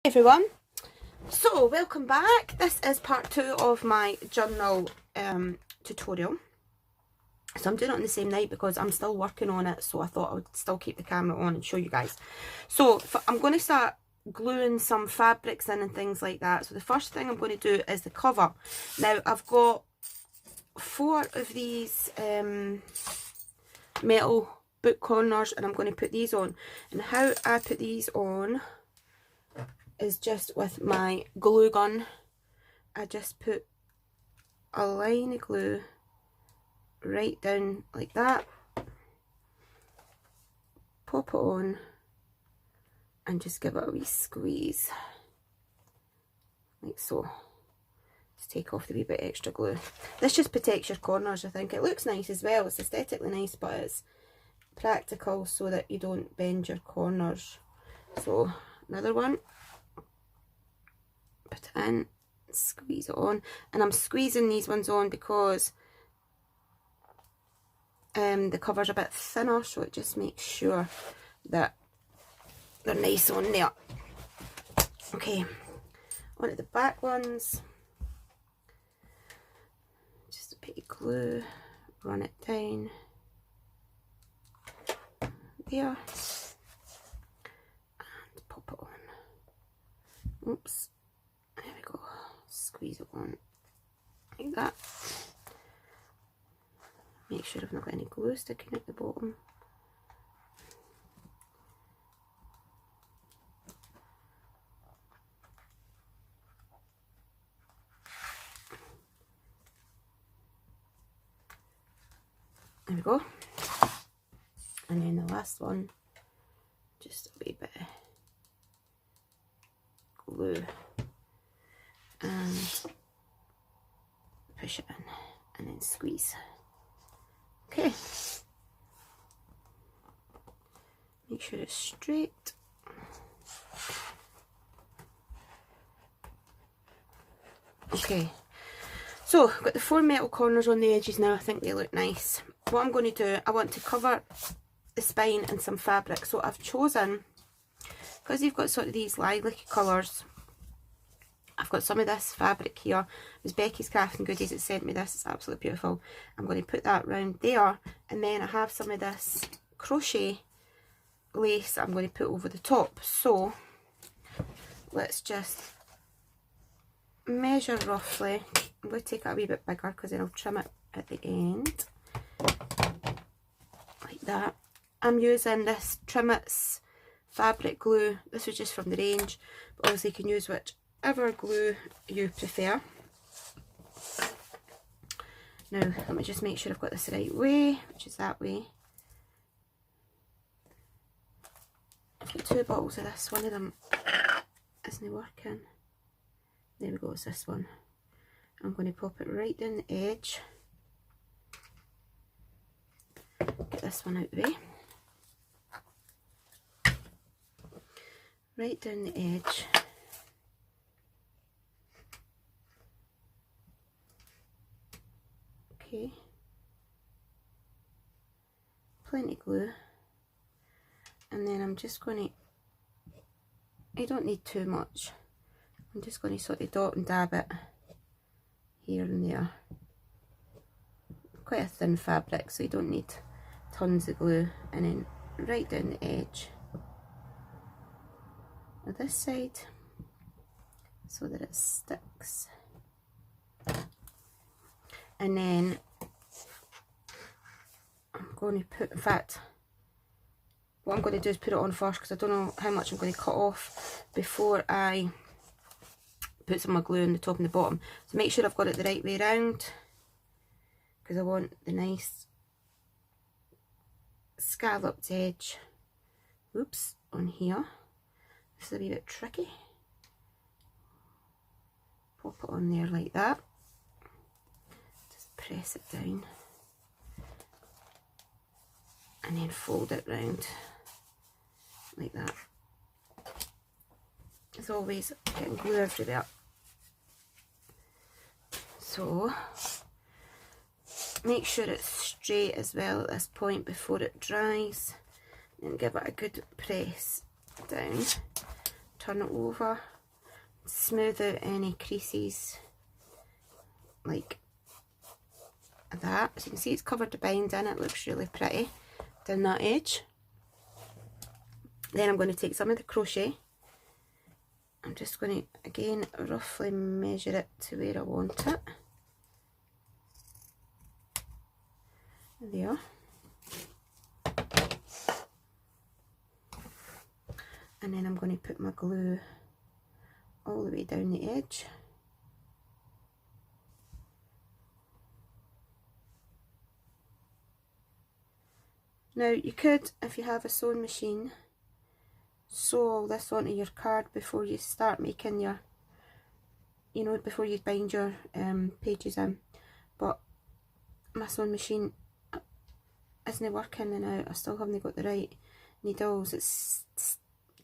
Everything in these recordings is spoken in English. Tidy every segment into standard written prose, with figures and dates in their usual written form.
Everyone, so welcome back. This is part 2 of my journal tutorial. So I'm doing it on the same night because I'm still working on it, so I thought I would still keep the camera on and show you guys. So I'm going to start gluing some fabrics in and things like that. So the first thing I'm going to do is the cover. Now I've got 4 of these metal book corners and I'm going to put these on. And how I put these on is just with my glue gun. I just put a line of glue right down like that, pop it on and just give it a wee squeeze like so. Just take off the wee bit extra glue. This just protects your corners. I think it looks nice as well, it's aesthetically nice, but it's practical so that you don't bend your corners. So another one, put it in, squeeze it on, and I'm squeezing these ones on because the cover's a bit thinner, so it just makes sure that they're nice on there. Okay, on to the back ones. Just a bit of glue, run it down there, and pop it on. Oops. There we go, squeeze it on like that. Make sure I've not got any glue sticking at the bottom. There we go. And then the last one, just a wee bit of glue and push it in and then squeeze. Okay, make sure it's straight. Okay, so I've got the 4 metal corners on the edges now. I think they look nice. What I'm going to do, I want to cover the spine in some fabric, so I've chosen, because you've got sort of these lilac colours, I've got some of this fabric here. It was Becky's Crafting Goodies that sent me this. It's absolutely beautiful. I'm going to put that round there, and then I have some of this crochet lace I'm going to put over the top. So let's just measure roughly. I'm going to take it a wee bit bigger because then I'll trim it at the end like that. I'm using this Artymaze fabric glue. This was just from the range, but obviously you can use whichever glue you prefer. Now let me just make sure I've got this the right way, which is that way. I've got 2 bottles of this. One of them isn't working. There we go, it's this one. I'm going to pop it right down the edge. Get this one out the way. Right down the edge. Okay, plenty of glue, and then I'm just going to, I don't need too much, I'm just going to sort of dot and dab it here and there. Quite a thin fabric, so you don't need tons of glue, and then right down the edge of this side so that it sticks. And then I'm going to put, in fact, what I'm going to do is put it on first because I don't know how much I'm going to cut off before I put some more glue on the top and the bottom. So make sure I've got it the right way around because I want the nice scalloped edge. Oops, on here. This is a wee bit tricky. Pop it on there like that. Press it down and then fold it round like that. As always, getting glue everywhere. So make sure it's straight as well at this point before it dries, and give it a good press down. Turn it over smooth out any creases like that. As you can see, it's covered the bind in. It looks really pretty down that edge. Then I'm going to take some of the crochet. I'm just going to again roughly measure it to where I want it. There. And then I'm going to put my glue all the way down the edge. Now you could, if you have a sewing machine, sew all this onto your card before you start making your, you know, before you bind your pages in, but my sewing machine isn't working and I still haven't got the right needles. It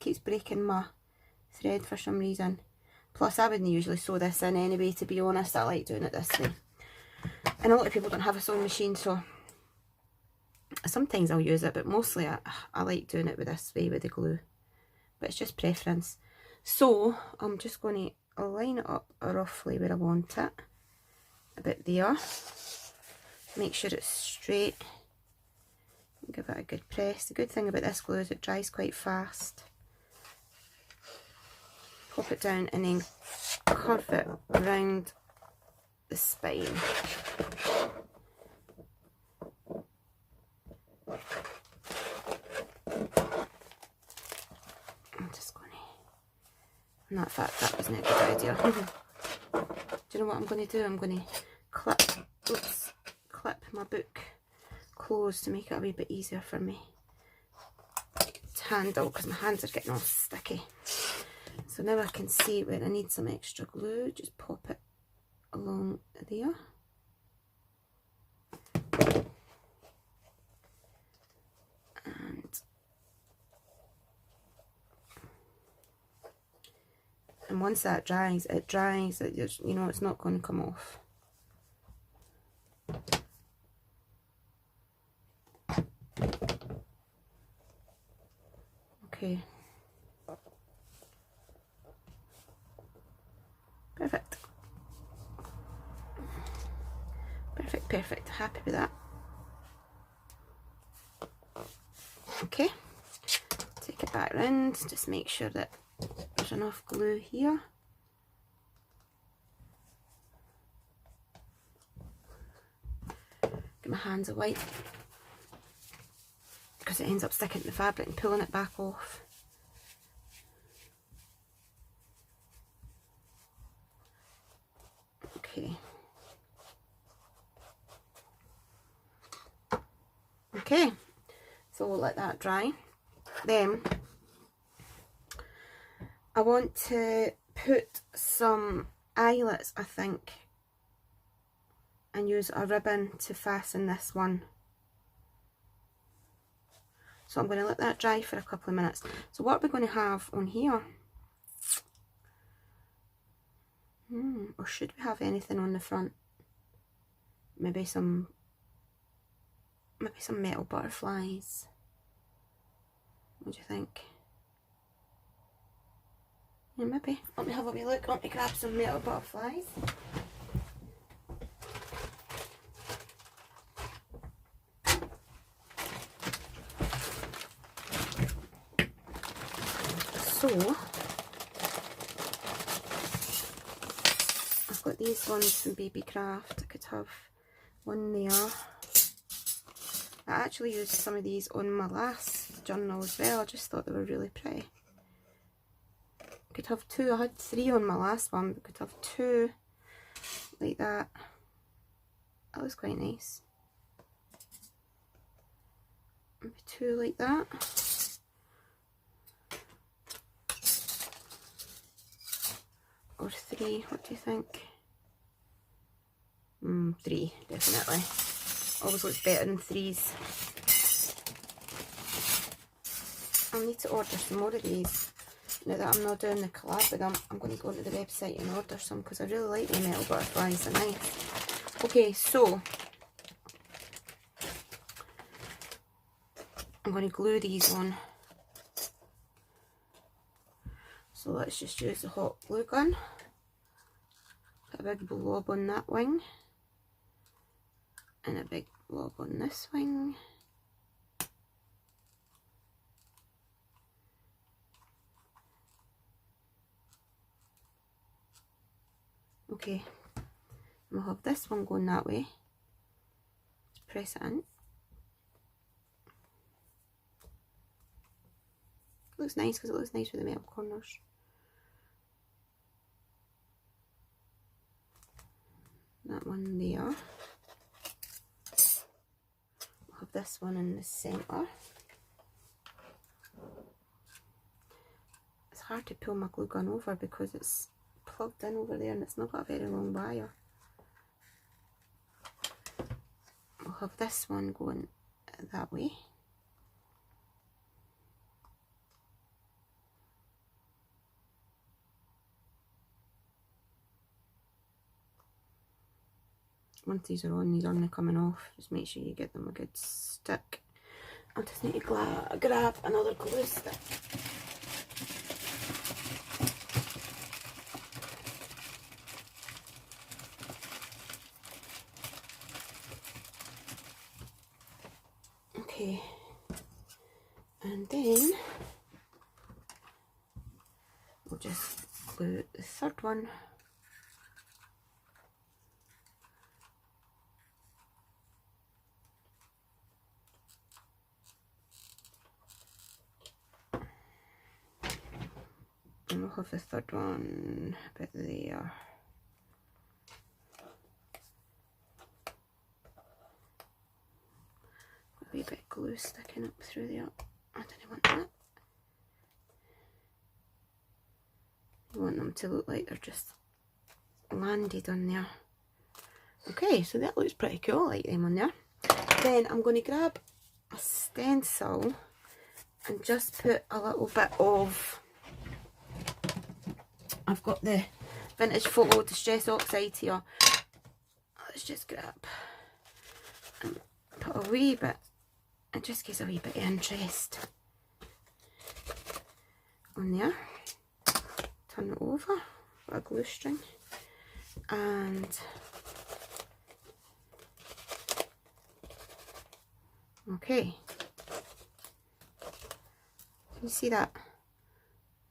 keeps breaking my thread for some reason. Plus I wouldn't usually sew this in anyway, to be honest. I like doing it this way, and a lot of people don't have a sewing machine, so sometimes I'll use it, but mostly I like doing it with this way with the glue, but it's just preference. So I'm just going to line it up roughly where I want it, about there. Make sure it's straight, give it a good press. The good thing about this glue is it dries quite fast. Pop it down and then curve it around the spine. I'm just going to, not that wasn't a good idea. Do you know what I'm going to do? I'm going to clip my book closed to make it a wee bit easier for me to handle, because my hands are getting all sticky. So now I can see where I need some extra glue. Just pop it along there. And once that dries, you know, it's not going to come off. Okay. Perfect. Perfect, perfect. Happy with that. Okay. Take it back round. Just make sure that there's enough glue here. Get my hands a wipe, because it ends up sticking to the fabric and pulling it back off. Okay. Okay, so we'll let that dry. Then I want to put some eyelets, I think, and use a ribbon to fasten this one. So I'm going to let that dry for a couple of minutes. So what we're going to have on here, or should we have anything on the front? Maybe some metal butterflies. What do you think? Yeah, maybe. Let me have a wee look. Let me grab some metal butterflies. So I've got these ones from Baby Craft. I could have one there. I actually used some of these on my last journal as well. I just thought they were really pretty. I could have two. I had 3 on my last one, but I could have 2 like that. That was quite nice. Maybe 2 like that. Or 3, what do you think? 3, definitely. Always looks better in 3s. I'll need to order some more of these. Now that I'm not doing the collab with them, I'm going to go onto the website and order some, because I really like the metal butterflies. They're nice. Okay, so I'm going to glue these on. So let's just use the hot glue gun. Put a big blob on that wing. And a big blob on this wing. Okay, we'll have this one going that way. Just press it in. Looks nice because it looks nice with the metal corners. That one there. We'll have this one in the centre. It's hard to pull my glue gun over because it's plugged in over there and it's not got a very long wire. We'll have this one going that way. Once these are on, these aren't coming off. Just make sure you get them a good stick. I just need to grab another glue stick. Okay, and then we'll just glue the third one. And we'll have the third one a bit there. A wee bit of glue sticking up through there. I don't want that. You want them to look like they're just landed on there. Okay, so that looks pretty cool, I like them on there. Then I'm going to grab a stencil and just put a little bit of, I've got the Vintage Photo Distress Oxide here. Let's just grab and put a wee bit, and just gives a wee bit of interest on there. Turn it over with a glue string, and okay, can you see that?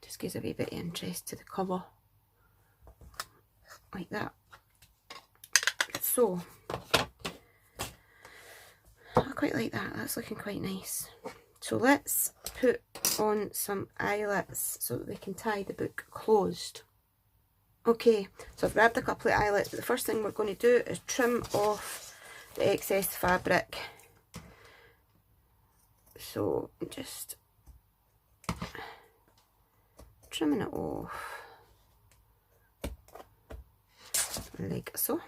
Just gives a wee bit of interest to the cover, like that. So I quite like that. That's looking quite nice. So let's put on some eyelets so that we can tie the book closed. Okay, so I've grabbed a couple of eyelets, but the first thing we're going to do is trim off the excess fabric. So just trimming it off like so,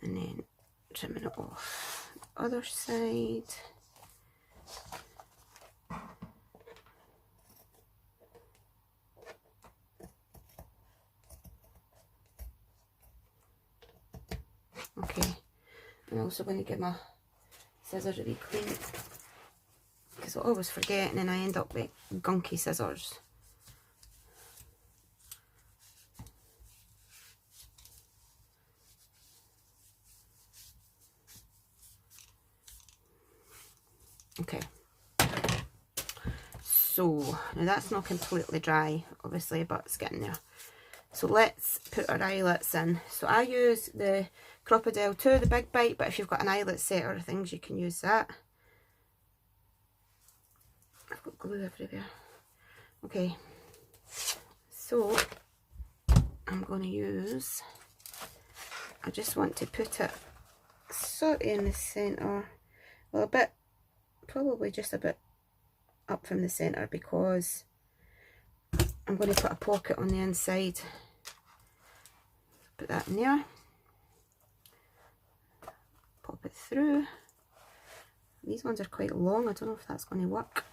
and then trimming it off the other side. Okay, I'm also going to get my scissors a wee clean, because I always forget and then I end up with gunky scissors. Okay, so now that's not completely dry obviously, but it's getting there. So let's put our eyelets in. So I use the Crocodile 2, the big bite, but if you've got an eyelet set or things, you can use that. I've got glue everywhere. Okay, so I'm going to use, I just want to put it sort of in the centre, well, a bit, probably just a bit up from the centre, because I'm going to put a pocket on the inside. Put that in there, pop it through. These ones are quite long, I don't know if that's going to work,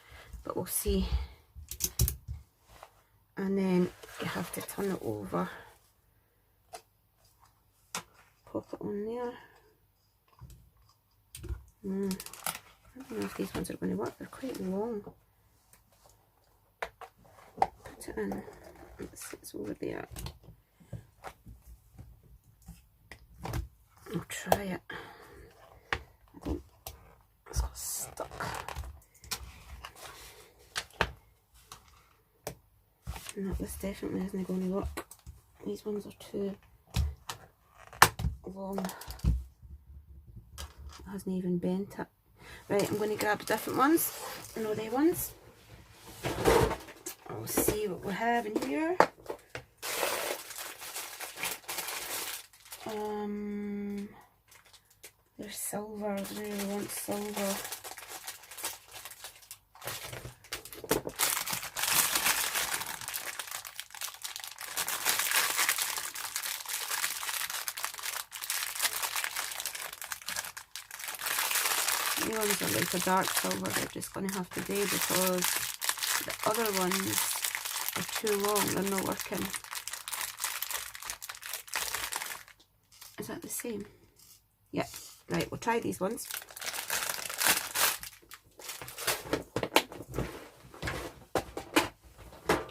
but we'll see. And then you have to turn it over, pop it on there. I don't know if these ones are going to work, they're quite long. Put put it in. It's over there. I'll try it. It's got stuck. No, this definitely isn't going to work. These ones are too long. It hasn't even bent it. Right, I'm going to grab different ones. No, they ones. I'll see what we have in here. There's silver. I really want silver. These ones are like a dark silver. They're just going to have to do because the other ones are too long. They're not working. Is that the same? Yep. Right, we'll try these ones.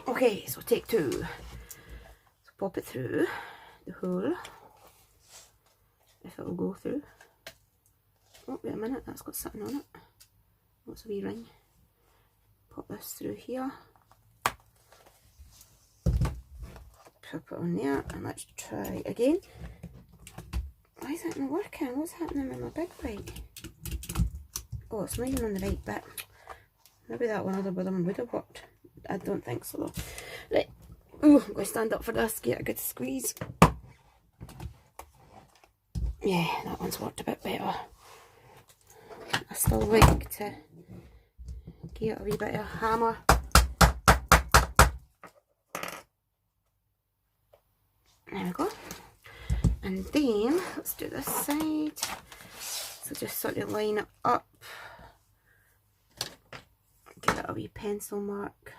Okay, so take two. So pop it through the hole. If it will go through. Oh, wait a minute, that's got something on it. What's a wee ring? Pop this through here. Pop it on there, and let's try again. Why is that not working? What's happening with my big light? Oh, it's not even on the right bit. Maybe that one other one would have worked. I don't think so though. Right. Ooh, I'm going to stand up for this, get a good squeeze. Yeah, that one's worked a bit better. I still like to get a wee bit of hammer. There we go. And then, let's do this side. So just sort of line it up. Give it a wee pencil mark.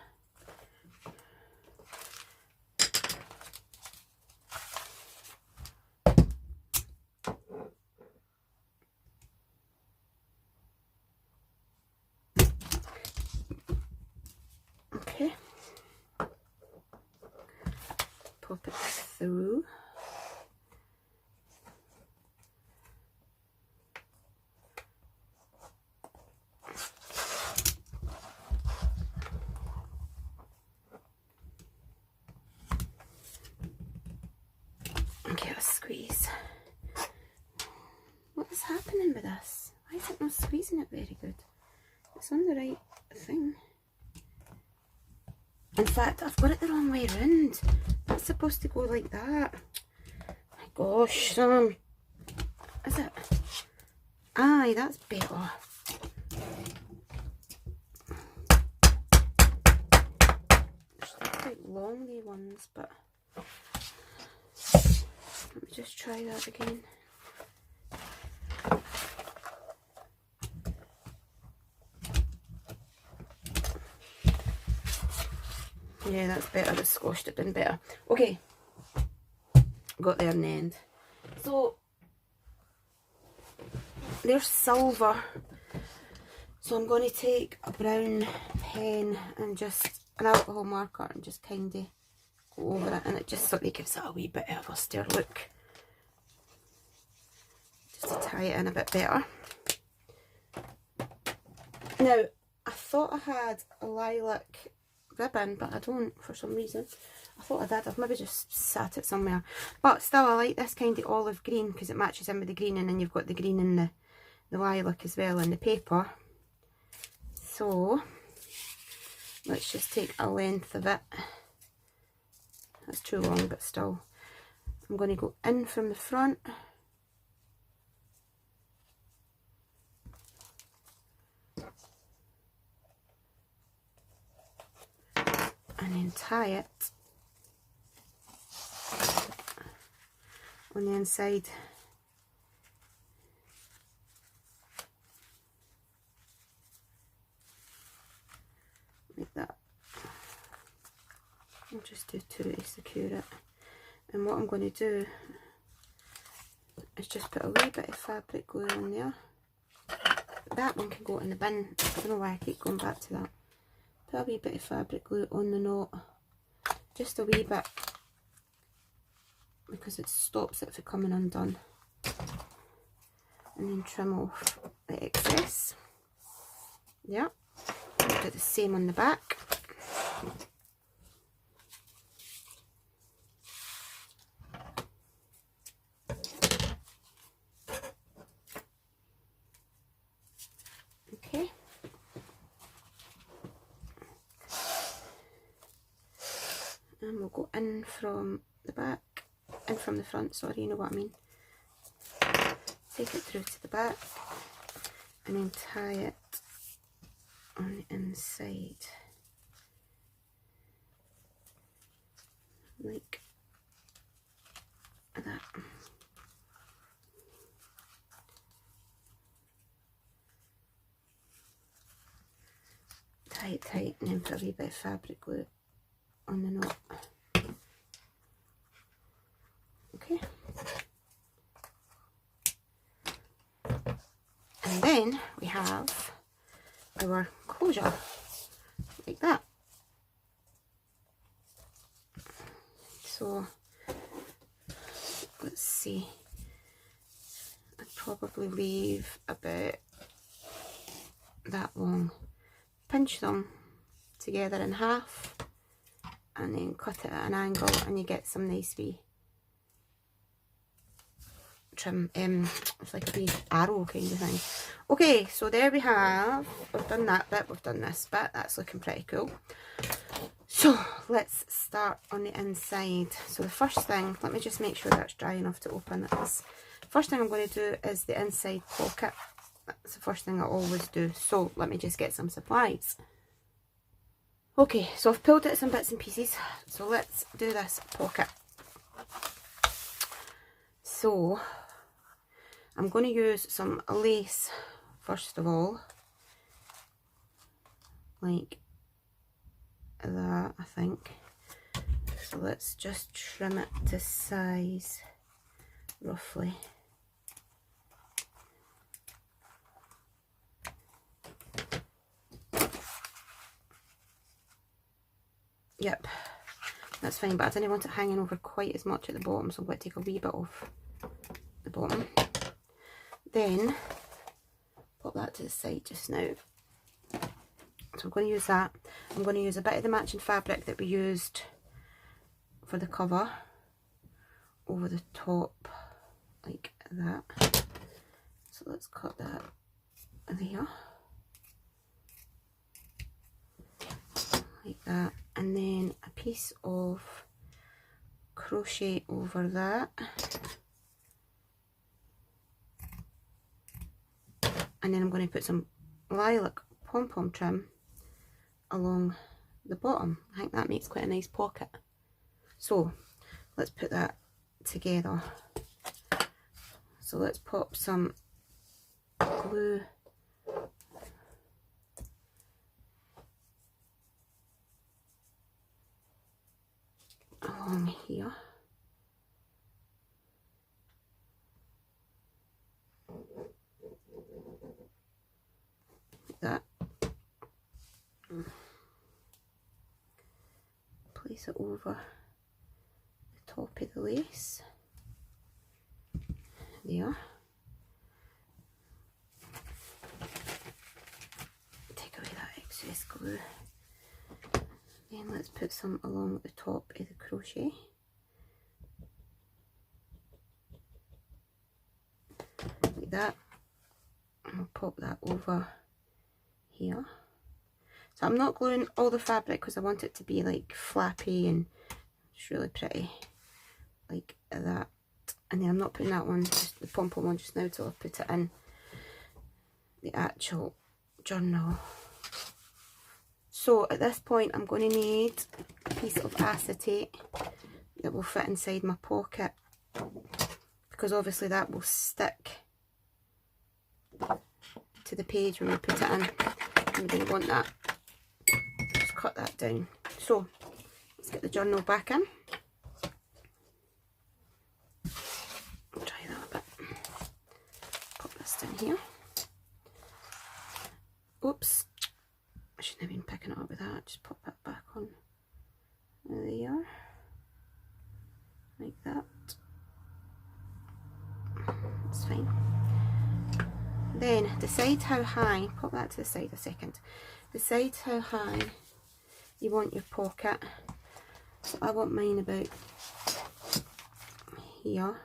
Okay. Pop it through. Give a squeeze. What is happening with this? Why is it not squeezing it very good? It's on the right thing. In fact, I've got it the wrong way round. It's supposed to go like that. My gosh, is it? Aye, that's better. They're quite long, these ones, but let me just try that again. Yeah, that's better. It's squashed it in better. Okay, got there in the end. So there's silver. So I'm going to take a brown pen and just an alcohol marker and just kind of go over it, and it just sort of gives it a wee bit of a austere look. Just to tie it in a bit better. Now, I thought I had a lilac ribbon, but I don't for some reason. I thought I did. I've maybe just sat it somewhere. But still, I like this kind of olive green because it matches in with the green, and then you've got the green in the lilac as well in the paper. So, let's just take a length of it. That's too long, but still. I'm going to go in from the front. And then tie it on the inside. Like that. I'll just do two to secure it. And what I'm going to do is just put a wee bit of fabric glue on there. That one can go in the bin. I don't know why I keep going back to that. Put a wee bit of fabric glue on the knot just a wee bit, because it stops it from coming undone. And then trim off the excess. Yeah, do the same on the back. Okay. And we'll go in from the back, in from the front, sorry, you know what I mean. Take it through to the back and then tie it on the inside like that. Tie it tight and then put a wee bit of fabric glue on the knot. Okay. And then we have our closure, like that. So, let's see, I'd probably leave about that long. Pinch them together in half and then cut it at an angle, and you get some nice wee trim, it's like a wee arrow kind of thing. Okay, so there we have, we've done that bit, we've done this bit, that's looking pretty cool. So let's start on the inside. So the first thing, let me just make sure that's dry enough to open this. First thing I'm going to do is the inside pocket. That's the first thing I always do. So let me just get some supplies. Okay, so I've pulled it some bits and pieces. So let's do this pocket. So I'm going to use some lace first of all, like that, I think. So let's just trim it to size roughly. Yep, that's fine, but I didn't want it hanging over quite as much at the bottom, so I'm going to take a wee bit off the bottom. Then pop that to the side just now. So I'm going to use that. I'm going to use a bit of the matching fabric that we used for the cover over the top, like that. So let's cut that there, like that, and then a piece of crochet over that, and then I'm going to put some lilac pom-pom trim along the bottom. I think that makes quite a nice pocket. So let's put that together. So let's pop some glue along here. Like that. Place it over the top of the lace. There. Take away that excess glue. Then let's put some along the top of the crochet. Like that. And I'll pop that over here. So I'm not gluing all the fabric because I want it to be like flappy and just really pretty, like that. And then I'm not putting that one, just the pom-pom one just now, till I put it in the actual journal. So at this point I'm going to need a piece of acetate that will fit inside my pocket, because obviously that will stick to the page when we put it in, and we don't want that. Just cut that down. So let's get the journal back in. Try that a bit. Pop this down here. Oops, I shouldn't have been picking it up with that. Just pop that back on There they are, like that. It's fine. Then decide how high, pop that to the side a second. Decide how high you want your pocket. So I want mine about here.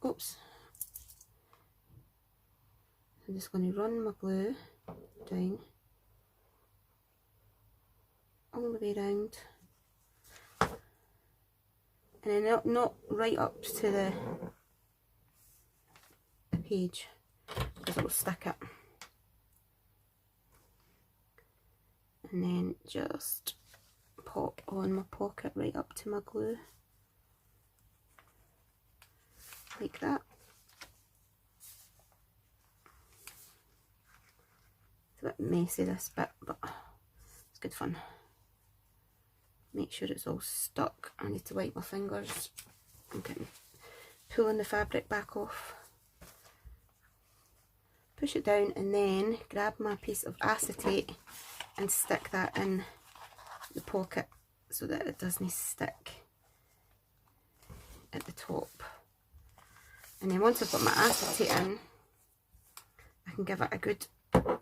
Oops. I'm just going to run my glue down all the way around, and then not right up to the page because it will stick it, and then just pop on my pocket right up to my glue like that. It's a bit messy this bit, but it's good fun. Make sure it's all stuck. I need to wipe my fingers. I'm getting pulling the fabric back off. Push it down and then grab my piece of acetate and stick that in the pocket so that it doesn't stick at the top. And then once I've got my acetate in, I can give it a good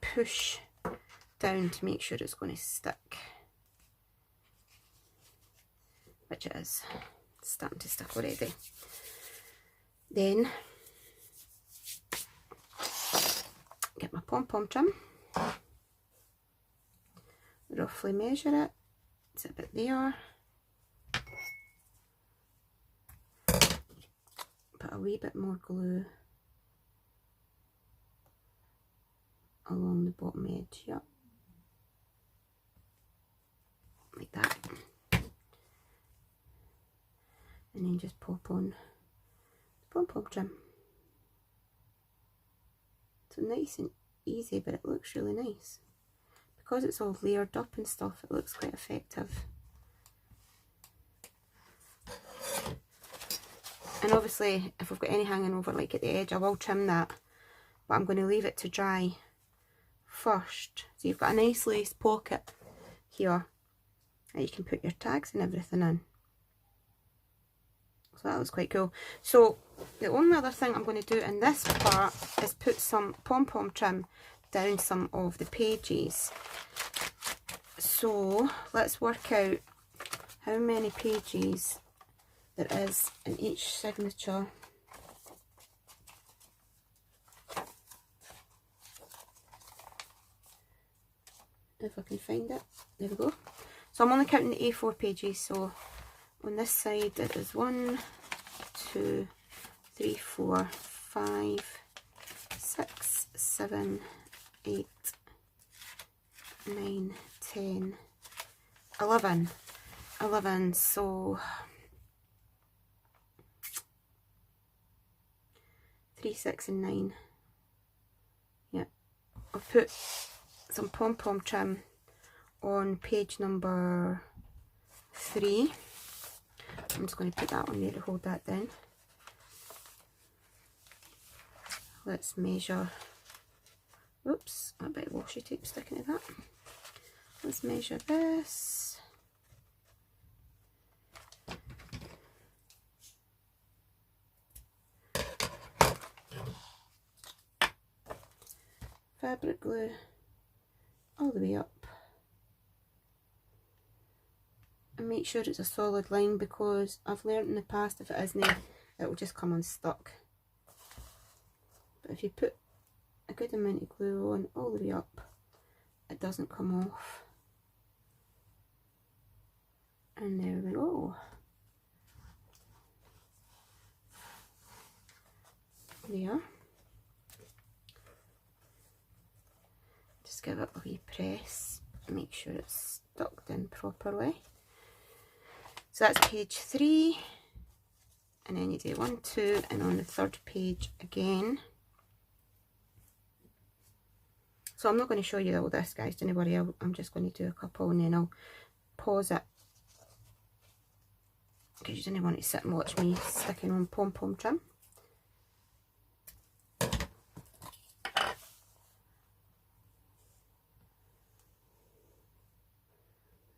push down to make sure it's going to stick. Which it is. It's starting to stick already. Then get my pom-pom trim, roughly measure it, it's about there, put a wee bit more glue along the bottom edge, yep, like that. And then just pop on the pom-pom trim. So nice and easy, but it looks really nice. Because it's all layered up and stuff, it looks quite effective. And obviously, if I've got any hanging over like at the edge, I will trim that. But I'm going to leave it to dry first. So you've got a nice lace pocket here that you can put your tags and everything in. So that was quite cool. So the only other thing I'm going to do in this part is put some pom-pom trim down some of the pages. So let's work out how many pages there is in each signature. If I can find it. There we go. So I'm only counting the A4 pages, so on this side it is 1, 2, 3, 4, 5, 6, 7, 8, 9, 10, 11. 11, so 3, 6 and 9. Yeah, I'll put some pom-pom trim on page number 3. I'm just going to put that on there to hold that down. Let's measure. Oops, a bit of washi tape sticking to that. Let's measure this. Fabric glue all the way up. And make sure it's a solid line, because I've learnt in the past if it isn't, it will just come unstuck. But if you put a good amount of glue on all the way up, it doesn't come off. And there we go. There. Just give it a wee press, make sure it's stuck in properly. So that's page 3, and then you do 1, 2, and on the third page again. So I'm not going to show you all this, guys, don't worry, I'm just going to do a couple and then I'll pause it, because you didn't want to sit and watch me sticking on pom-pom trim.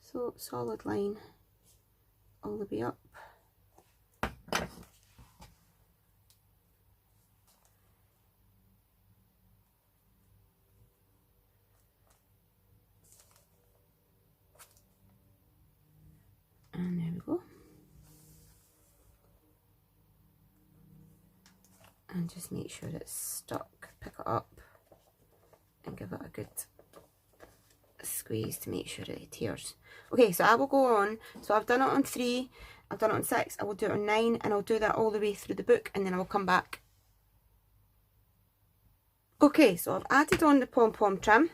So solid line all the way up. And there we go. And just make sure it's stuck, pick it up and give it a good squeeze to make sure it adheres. Okay, so I will go on, so I've done it on 3, I've done it on 6, I will do it on 9, and I'll do that all the way through the book, and then I will come back. Okay, so I've added on the pom-pom trim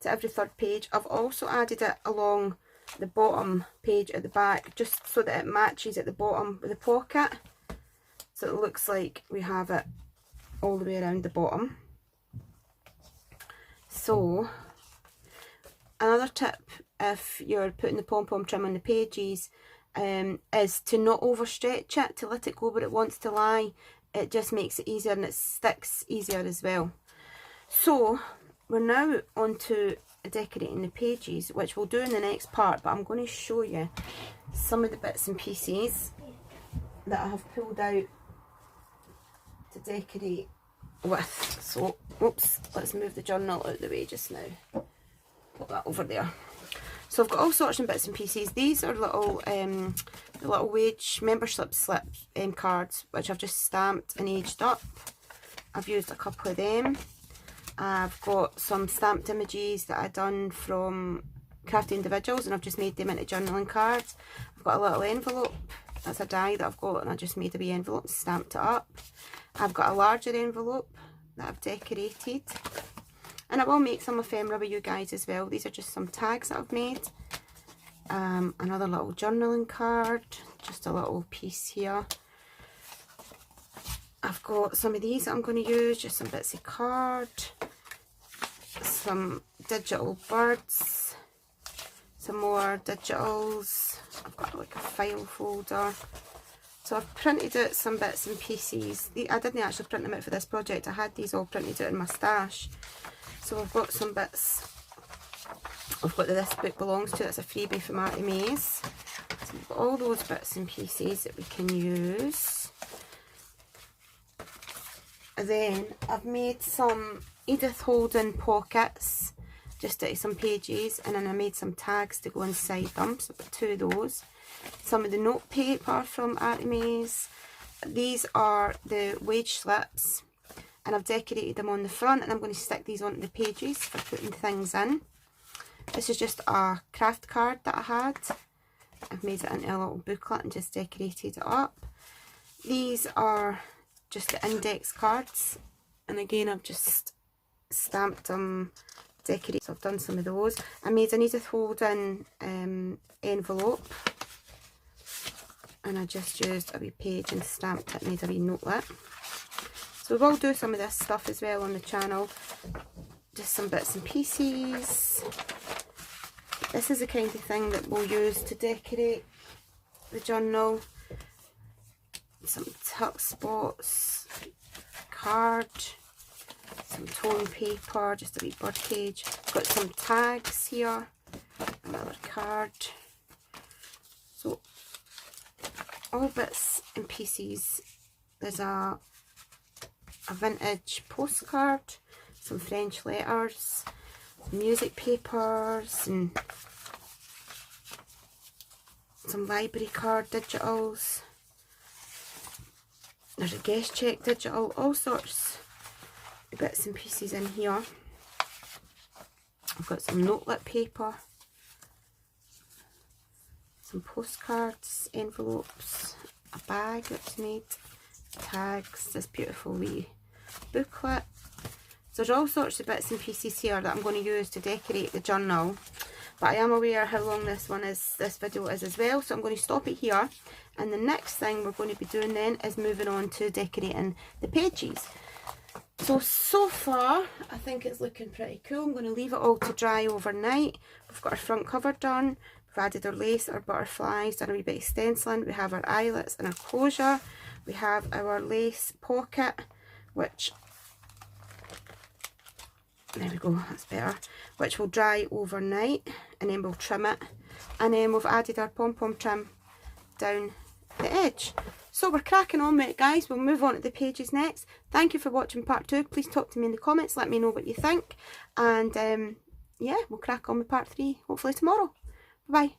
to every 3rd page. I've also added it along the bottom page at the back, just so that it matches at the bottom with the pocket, so it looks like we have it all the way around the bottom. So another tip if you're putting the pom-pom trim on the pages is to not overstretch it, to let it go where it wants to lie. It just makes it easier and it sticks easier as well. So we're now on to decorating the pages, which we'll do in the next part, but I'm going to show you some of the bits and pieces that I have pulled out to decorate with. So, oops, let's move the journal out of the way just now. Put that over there. So I've got all sorts of bits and pieces. These are little the little wage membership slip cards, which I've just stamped and aged up. I've used a couple of them. I've got some stamped images that I've done from Crafty Individuals, and I've just made them into journaling cards. I've got a little envelope, that's a die that I've got, and I just made a wee envelope and stamped it up. I've got a larger envelope that I've decorated, and I will make some ephemera with you guys as well. These are just some tags that I've made. Another little journaling card, just a little piece here. I've got some of these that I'm going to use, just some bits of card, some digital birds, some more digitals. I've got like a file folder. So I've printed out some bits and pieces. I didn't actually print them out for this project, I had these all printed out in my stash. So I've got some bits. I've got that this book belongs to, it's a freebie from Artymaze. So we've got all those bits and pieces that we can use. And then I've made some Edith Holden pockets just out of some pages, and then I made some tags to go inside them, so I've got 2 of those. Some of the note paper from Artymaze. These are the wage slips, and I've decorated them on the front, and I'm going to stick these onto the pages for putting things in. This is just a craft card that I had. I've made it into a little booklet and just decorated it up. These are just the index cards, and again I've just stamped them, decorated. So I've done some of those. I made an Edith Holden envelope, and I just used a wee page and stamped it, made a wee notelet. So we will do some of this stuff as well on the channel, just some bits and pieces. This is the kind of thing that we'll use to decorate the journal. Some tuck spots, card, some tone paper, just a wee bird cage. Got some tags here, another card. So all bits and pieces. There's a vintage postcard, some French letters, music papers, and some library card digitals. There's a guest check digital, all sorts of bits and pieces in here. I've got some notelet paper, some postcards, envelopes, a bag that's made, tags, this beautiful wee booklet. So there's all sorts of bits and pieces here that I'm going to use to decorate the journal. But I am aware how long this video is as well, so I'm going to stop it here. And the next thing we're going to be doing then is moving on to decorating the pages. So far, I think it's looking pretty cool. I'm going to leave it all to dry overnight. We've got our front cover done. We've added our lace, our butterflies, done a wee bit of stenciling. We have our eyelets and our closure. We have our lace pocket, which, there we go, that's better, which will dry overnight, and then we'll trim it and then we've added our pom-pom trim down the edge. So we're cracking on with it, guys. We'll move on to the pages next. Thank you for watching part 2. Please talk to me in the comments, let me know what you think, and yeah, we'll crack on with part 3 hopefully tomorrow. Bye bye.